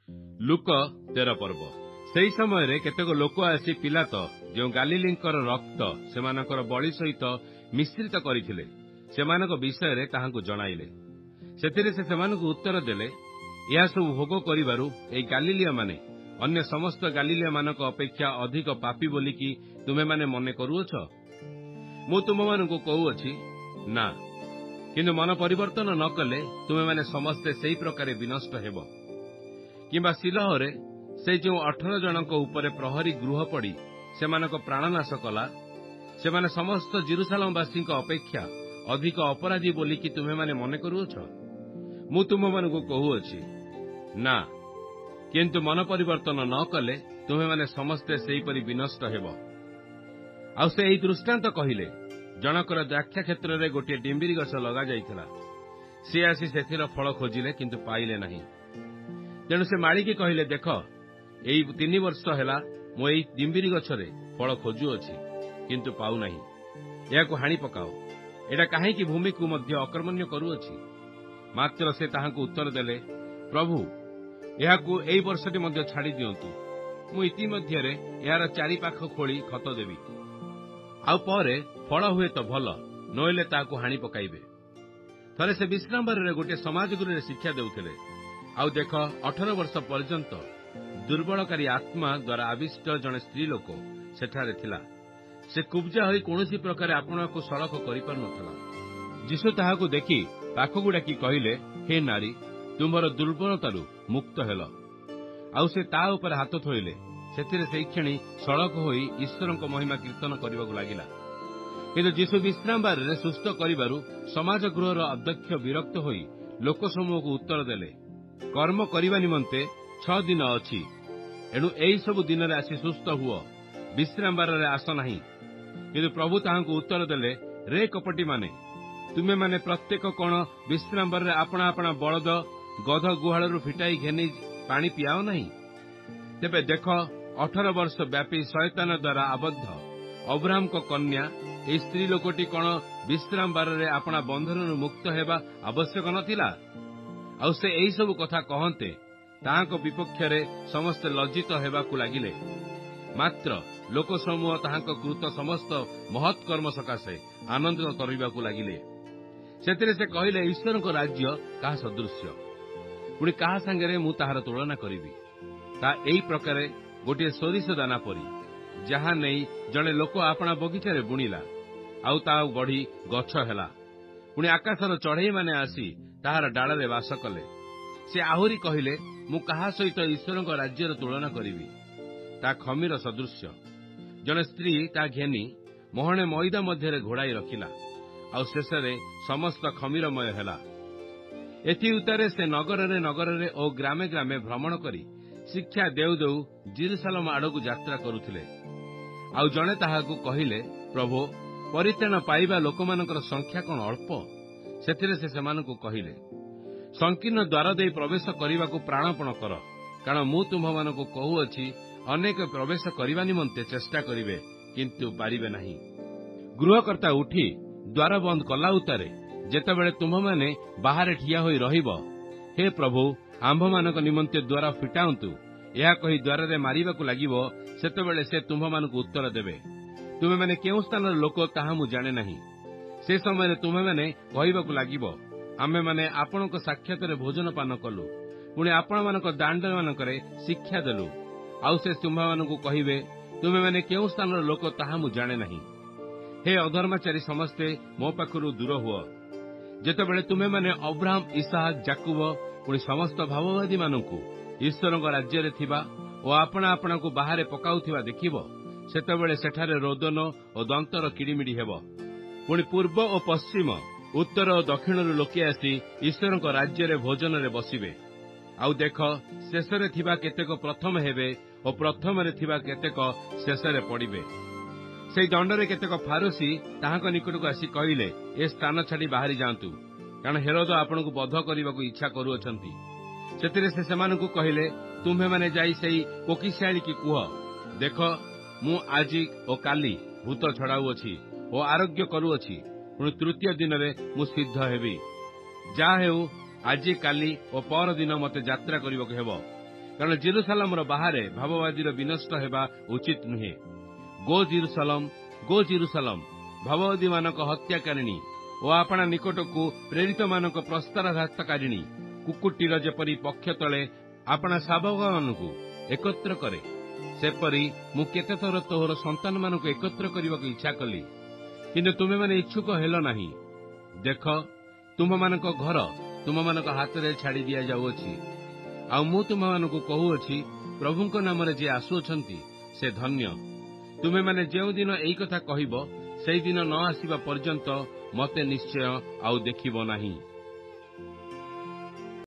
ଲୁକ 13 ପର୍ବ। ସେହି ସମୟରେ କେତେକ ଲୋକ ଆସି ପିଲାତ ଯେଉଁ ଗାଲିଲୀଙ୍କର ରକ୍ତ ସେମାନଙ୍କର ବଳି ସହିତ ମିଶ୍ରିତ କରିଥିଲେ ସେମାନଙ୍କ ବିଷୟରେ ତାହାଙ୍କୁ ଜଣାଇଲେ। ସେଥିରେ ସେ ସେମାନଙ୍କୁ ଉତ୍ତର ଦେଲେ, ଏହା ସବୁ ଭୋଗ କରିବାରୁ ଏହି ଗାଲିଲିଆମାନେ ଅନ୍ୟ ସମସ୍ତ ଗାଲିଲିଆମାନଙ୍କ ଅପେକ୍ଷା ଅଧିକ ପାପୀ ବୋଲିକି ତୁମେମାନେ ମନେ କରୁଅଛ? ମୁଁ ତୁମମାନଙ୍କୁ କହୁଅଛି, ନା, କିନ୍ତୁ ମନ ପରିବର୍ତ୍ତନ ନ କଲେ ତୁମେମାନେ ସମସ୍ତେ ସେହି ପ୍ରକାରେ ବିନଷ୍ଟ ହେବ। କିମ୍ବା ସିଲହରେ ସେ ଯେଉଁ 18 ଜଣଙ୍କ ଉପରେ ପ୍ରହରୀ ଗୃହ ପଡ଼ି ସେମାନଙ୍କ ପ୍ରାଣନାଶ କଲା, ସେମାନେ ସମସ୍ତ ଜେରୁସାଲେମବାସୀଙ୍କ ଅପେକ୍ଷା ଅଧିକ ଅପରାଧୀ ବୋଲିକି ତୁମେମାନେ ମନେ କରୁଅଛ? ମୁଁ ତୁମମାନଙ୍କୁ କହୁଅଛି, ନା, କିନ୍ତୁ ମନ ପରିବର୍ତ୍ତନ ନ କଲେ ତୁମେମାନେ ସମସ୍ତେ ସେହିପରି ବିନଷ୍ଟ ହେବ। ଆଉ ସେ ଏହି ଦୃଷ୍ଟାନ୍ତ କହିଲେ, ଜଣକର ଦ୍ରାକ୍ଷା କ୍ଷେତ୍ରରେ ଗୋଟିଏ ଡିମ୍ବିରି ଗଛ ଲଗାଯାଇଥିଲା। ସେ ଆସି ସେଥିର ଫଳ ଖୋଜିଲେ, କିନ୍ତୁ ପାଇଲେ ନାହିଁ। ତେଣୁ ସେ ମାଳିକି କହିଲେ, ଦେଖ, ଏଇ 3 ବର୍ଷ ହେଲା ମୁଁ ଏଇ ଡିମ୍ବିରି ଗଛରେ ଫଳ ଖୋଜୁଅଛି, କିନ୍ତୁ ପାଉନାହିଁ। ଏହାକୁ ହାଣି ପକାଅ। ଏଇଟା କାହିଁକି ଭୂମିକୁ ମଧ୍ୟ ଅକର୍ମଣ୍ୟ କରୁଅଛି? ମାତ୍ର ସେ ତାହାଙ୍କୁ ଉତ୍ତର ଦେଲେ, ପ୍ରଭୁ, ଏହାକୁ ଏଇ ବର୍ଷଟି ମଧ୍ୟ ଛାଡ଼ି ଦିଅନ୍ତୁ। ମୁଁ ଇତିମଧ୍ୟରେ ଏହାର ଚାରିପାଖ ଖୋଳି ଖତ ଦେବି। ଆଉ ପରେ ଫଳ ହୁଏ ତ ଭଲ, ନହେଲେ ତାହାକୁ ହାଣି ପକାଇବେ। ଥରେ ସେ ବିଶ୍ରାମବାରରେ ଗୋଟିଏ ସମାଜଗୃହରେ ଶିକ୍ଷା ଦେଉଥିଲେ। ଆଉ ଦେଖ, 18 ବର୍ଷ ପର୍ଯ୍ୟନ୍ତ ଦୁର୍ବଳକାରୀ ଆତ୍ମା ଦ୍ୱାରା ଆବିଷ୍ଟ ଜଣେ ସ୍ତ୍ରୀ ଲୋକ ସେଠାରେ ଥିଲା। ସେ କୁବ୍ଜା ହୋଇ କୌଣସି ପ୍ରକାରେ ଆପଣଙ୍କୁ ସଳଖ କରିପାରୁନଥିଲା। ଯୀଶୁ ତାହାକୁ ଦେଖି ପାଖକୁ ଡାକି କହିଲେ, ହେ ନାରୀ, ତୁମର ଦୁର୍ବଳତାରୁ ମୁକ୍ତ ହେଲ। ଆଉ ସେ ତା ଉପରେ ହାତ ଥୋଇଲେ। ସେଥିରେ ସେହି କ୍ଷଣି ସଳଖ ହୋଇ ଈଶ୍ୱରଙ୍କ ମହିମା କୀର୍ତ୍ତନ କରିବାକୁ ଲାଗିଲା। କିନ୍ତୁ ଯୀଶୁ ବିଶ୍ରାମବାରରେ ସୁସ୍ଥ କରିବାରୁ ସମାଜ ଗୃହର ଅଧ୍ୟକ୍ଷ ବିରକ୍ତ ହୋଇ ଲୋକସମୂହକୁ ଉତ୍ତର ଦେଲେ, କର୍ମ କରିବା ନିମନ୍ତେ 6 ଦିନ ଅଛି। ଏଣୁ ଏହି ସବୁ ଦିନରେ ଆସି ସୁସ୍ଥ ହୁଅ, ବିଶ୍ରାମବାରରେ ଆସ ନାହିଁ। କିନ୍ତୁ ପ୍ରଭୁ ତାହାଙ୍କୁ ଉତ୍ତର ଦେଲେ, ରେ କପଟିମାନେ, ତୁମେମାନେ ପ୍ରତ୍ୟେକ କଣ ବିଶ୍ରାମବାରରେ ଆପଣା ଆପଣା ବଳଦ ଗଧ ଗୁହାଳରୁ ଫିଟାଇ ଘେନି ପାଣି ପିଆଅ ନାହିଁ? ତେବେ ଦେଖ, 18 ବର୍ଷ ବ୍ୟାପୀ ଶୟତାନ ଦ୍ୱାରା ଆବଦ୍ଧ ଅବ୍ରାହ୍ମଙ୍କ କନ୍ୟା ଏହି ସ୍ତ୍ରୀ ଲୋକଟି କଣ ବିଶ୍ରାମବାରରେ ଆପଣା ବନ୍ଧନରୁ ମୁକ୍ତ ହେବା ଆବଶ୍ୟକ ନଥିଲା? ଆଉ ସେ ଏହି ସବୁ କଥା କହନ୍ତେ ତାହାଙ୍କ ବିପକ୍ଷରେ ସମସ୍ତେ ଲଜ୍ଜିତ ହେବାକୁ ଲାଗିଲେ। ମାତ୍ର ଲୋକସମୂହ ତାହାଙ୍କ କୃତ ସମସ୍ତ ମହତ୍ କର୍ମ ସକାଶେ ଆନନ୍ଦିତ କରିବାକୁ ଲାଗିଲେ। ସେଥିରେ ସେ କହିଲେ, ଈଶ୍ୱରଙ୍କ ରାଜ୍ୟ କାହା ସଦୃଶ୍ୟ? ପୁଣି କାହା ସାଙ୍ଗରେ ମୁଁ ତାହାର ତୁଳନା କରିବି? ତାହା ଏହି ପ୍ରକାରେ ଗୋଟିଏ ସୋରିଷ ଦାନା ପରି, ଯାହା ନେଇ ଜଣେ ଲୋକ ଆପଣା ବଗିଚାରେ ବୁଣିଲା, ଆଉ ତାହା ବଢ଼ି ଗଛ ହେଲା। ପୁଣି ଆକାଶର ଚଢ଼େଇମାନେ ଆସି ତାହାର ଡାଳରେ ବାସ କଲେ। ସେ ଆହୁରି କହିଲେ, ମୁଁ କାହା ସହିତ ଈଶ୍ୱରଙ୍କ ରାଜ୍ୟର ତୁଳନା କରିବି? ତାହା ଖମିର ସଦୃଶ୍ୟ। ଜଣେ ସ୍ତ୍ରୀ ତାହା ଘେନି ମହଣେ ମଇଦା ମଧ୍ୟରେ ଘୋଡ଼ାଇ ରଖିଲା, ଆଉ ଶେଷରେ ସମସ୍ତ ଖମିରମୟ ହେଲା। ଏଥି ଉତ୍ତାରେ ସେ ନଗରରେ ନଗରରେ ଓ ଗ୍ରାମେ ଗ୍ରାମେ ଭ୍ରମଣ କରି ଶିକ୍ଷା ଦେଉ ଦେଉ ଜେରୁସାଲେମ ଆଡ଼କୁ ଯାତ୍ରା କରୁଥିଲେ। ଆଉ ଜଣେ ତାହାକୁ କହିଲେ, ପ୍ରଭୁ, ପରିତ୍ରାଣ ପାଇବା ଲୋକମାନଙ୍କର ସଂଖ୍ୟା କଣ ଅଳ୍ପ? ସେଥିରେ ସେ ସେମାନଙ୍କୁ କହିଲେ, ସଂକୀର୍ଣ୍ଣ ଦ୍ୱାର ଦେଇ ପ୍ରବେଶ କରିବାକୁ ପ୍ରାଣପଣ କର, କାରଣ ମୁଁ ତୁମ୍ଭମାନଙ୍କୁ କହୁଅଛି, ଅନେକ ପ୍ରବେଶ କରିବା ନିମନ୍ତେ ଚେଷ୍ଟା କରିବେ, କିନ୍ତୁ ପାରିବେ ନାହିଁ। ଗୃହକର୍ତ୍ତା ଉଠି ଦ୍ୱାର ବନ୍ଦ କଲା ଉତ୍ତାରେ ଯେତେବେଳେ ତୁମ୍ଭମାନେ ବାହାରେ ଠିଆ ହୋଇ ରହିବ, ହେ ପ୍ରଭୁ, ଆମ୍ଭମାନଙ୍କ ନିମନ୍ତେ ଦ୍ୱାର ଫିଟାନ୍ତୁ, ଏହା କହି ଦ୍ୱାରରେ ମାରିବାକୁ ଲାଗିବ, ସେତେବେଳେ ସେ ତୁମ୍ଭମାନଙ୍କୁ ଉତ୍ତର ଦେବେ, ତୁମେମାନେ କେଉଁ ସ୍ଥାନର ଲୋକ ତାହା ମୁଁ ଜାଣେ ନାହିଁ। ସେ ସମୟରେ ତୁମେମାନେ କହିବାକୁ ଲାଗିବ, ଆମେମାନେ ଆପଣଙ୍କ ସାକ୍ଷାତରେ ଭୋଜନ ପାନ କଲୁ, ପୁଣି ଆପଣମାନଙ୍କ ଦାଣ୍ଡମାନଙ୍କରେ ଶିକ୍ଷା ଦେଲୁ। ଆଉ ସେ ତୁମ୍ଭମାନଙ୍କୁ କହିବେ, ତୁମେମାନେ କେଉଁ ସ୍ଥାନର ଲୋକ ତାହା ମୁଁ ଜାଣେ ନାହିଁ। ହେ ଅଧର୍ମାଚାରୀ ସମସ୍ତେ, ମୋ ପାଖରୁ ଦୂର ହୁଅ। ଯେତେବେଳେ ତୁମେମାନେ ଅବ୍ରାହମ, ଇସାହାକ, ଯାକୁବ ପୁଣି ସମସ୍ତ ଭାବବାଦୀମାନଙ୍କୁ ଈଶ୍ୱରଙ୍କ ରାଜ୍ୟରେ ଥିବା ଓ ଆପଣା ଆପଣାକୁ ବାହାରେ ପକାଉଥିବା ଦେଖିବ, ସେତେବେଳେ ସେଠାରେ ରୋଦନ ଓ ଦନ୍ତର କିଡ଼ିମିଡ଼ି ହେବ। ପୁଣି ପୂର୍ବ ଓ ପଶ୍ଚିମ, ଉତ୍ତର ଓ ଦକ୍ଷିଣରୁ ଲୋକେ ଆସି ଈଶ୍ୱରଙ୍କ ରାଜ୍ୟରେ ଭୋଜନରେ ବସିବେ। ଆଉ ଦେଖ, ଶେଷରେ ଥିବା କେତେକ ପ୍ରଥମ ହେବେ ଓ ପ୍ରଥମରେ ଥିବା କେତେକ ଶେଷରେ ପଡ଼ିବେ। ସେହି ଦଣ୍ଡରେ କେତେକ ଫାରୁସୀ ତାହାଙ୍କ ନିକଟକୁ ଆସି କହିଲେ, ଏ ସ୍ଥାନ ଛାଡ଼ି ବାହାରି ଯାଆନ୍ତୁ, କାରଣ ହେରୋଦ ଆପଣଙ୍କୁ ବଧ କରିବାକୁ ଇଚ୍ଛା କରୁଅଛନ୍ତି। ସେଥିରେ ସେ ସେମାନଙ୍କୁ କହିଲେ, ତୁମ୍ଭେମାନେ ଯାଇ ସେହି କୋକିଶିଆଳିକି କୁହ, ଦେଖ, ମୁଁ ଆଜି ଓ କାଲି ଭୂତ ଛଡ଼ାଉଅଛି ଓ ଆରୋଗ୍ୟ କରୁଅଛି, ପୁଣି ତୃତୀୟ ଦିନରେ ମୁଁ ସିଦ୍ଧ ହେବି। ଯାହା ହେଉ, ଆଜି, କାଲି ଓ ପରଦିନ ମୋତେ ଯାତ୍ରା କରିବାକୁ ହେବ, କାରଣ ଜେରୁସାଲମର ବାହାରେ ଭାବବାଦୀର ବିନଷ୍ଟ ହେବା ଉଚିତ ନୁହେଁ। ଗୋ ଜେରୁସାଲମ, ଭାବବାଦୀମାନଙ୍କ ହତ୍ୟାକାରିଣୀ ଓ ଆପଣା ନିକଟକୁ ପ୍ରେରିତମାନଙ୍କ ପ୍ରସ୍ତାରଘାତକାରିଣୀ, କୁକୁରଟିର ଯେପରି ପକ୍ଷ ତଳେ ଆପଣା ଶାବକମାନଙ୍କୁ ଏକତ୍ର କରେ, ସେପରି ମୁଁ କେତେଥର ତୋହର ସନ୍ତାନମାନଙ୍କୁ ଏକତ୍ର କରିବାକୁ ଇଚ୍ଛା କଲି, କିନ୍ତୁ ତୁମେମାନେ ଇଚ୍ଛୁକ ହେଲ ନାହିଁ। ଦେଖ, ତୁମମାନଙ୍କ ଘର ତୁମମାନଙ୍କ ହାତରେ ଛାଡ଼ି ଦିଆଯାଉଅଛି। ଆଉ ମୁଁ ତୁମମାନଙ୍କୁ କହୁଅଛି, ପ୍ରଭୁଙ୍କ ନାମରେ ଯିଏ ଆସୁଅଛନ୍ତି ସେ ଧନ୍ୟ। ତୁମେମାନେ ଯେଉଁଦିନ ଏଇ କଥା କହିବ, ସେଇଦିନ ନ ଆସିବା ପର୍ଯ୍ୟନ୍ତ ମୋତେ ନିଶ୍ଚୟ ଆଉ ଦେଖିବ ନାହିଁ।